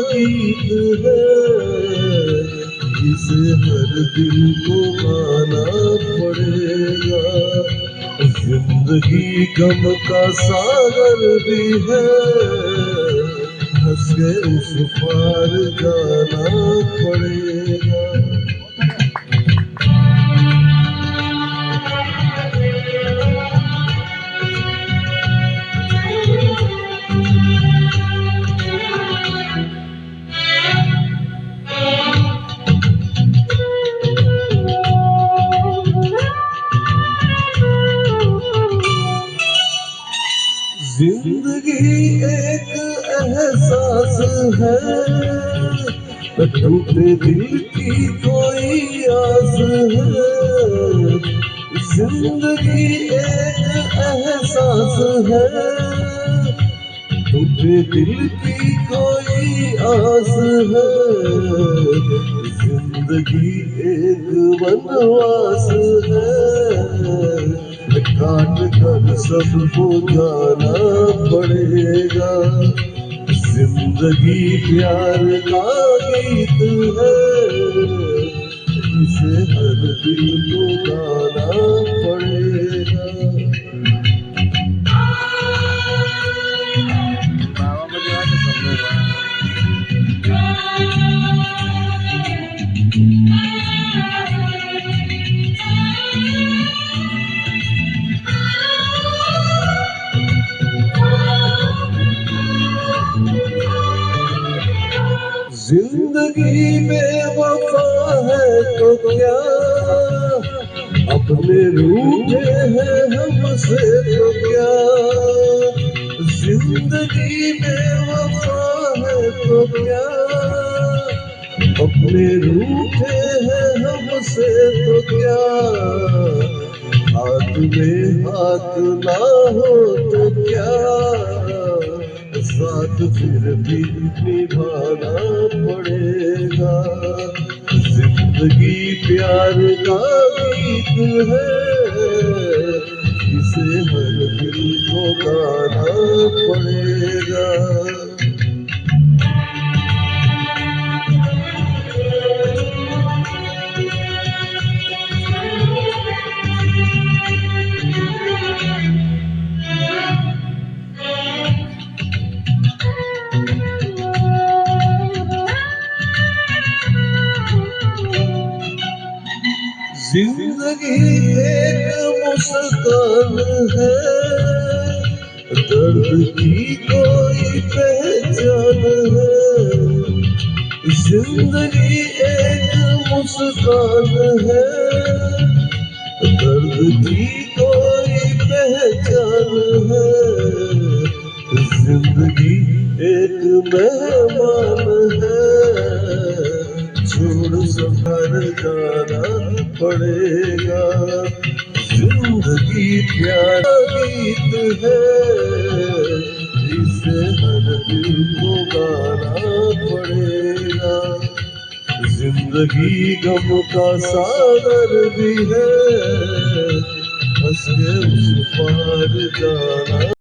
गीत है, इसे हर दिल को गाना पड़ेगा। जिंदगी गम का सागर भी है, हंस के उस पार जाना पड़ेगा। जिंदगी एक एहसास है, टूटे दिल की कोई आस है। जिंदगी एक एहसास है, टूटे दिल की कोई आस है। जिंदगी एक वनवास है, काट कर सबको जाना पड़ेगा। जिंदगी प्यार का गीत है, इसे हर दिल को गाना पड़ेगा। जिंदगी में वफा है तो क्या, अपने रूठे हैं हमसे तो क्या। जिंदगी में वफा है तो क्या, अपने रूठे हैं हमसे तो क्या। हाथ में हाथ ना हो तो क्या, साथ फिर भी निभाना पड़ेगा। जिंदगी प्यार का गीत है, इसे हर दिल को गाना पड़ेगा। जिंदगी एक मुस्कान है, दर्द की कोई पहचान है। जिंदगी एक मुस्कान है, दर्द की कोई पहचान है। जिंदगी एक मेहमान है, छोड़ सफर जाना पड़ेगा। जिंदगी प्यारा गीत है, इसे हर दिल को गाना पड़ेगा। जिंदगी गम का सागर भी है, हंस के उस पार जाना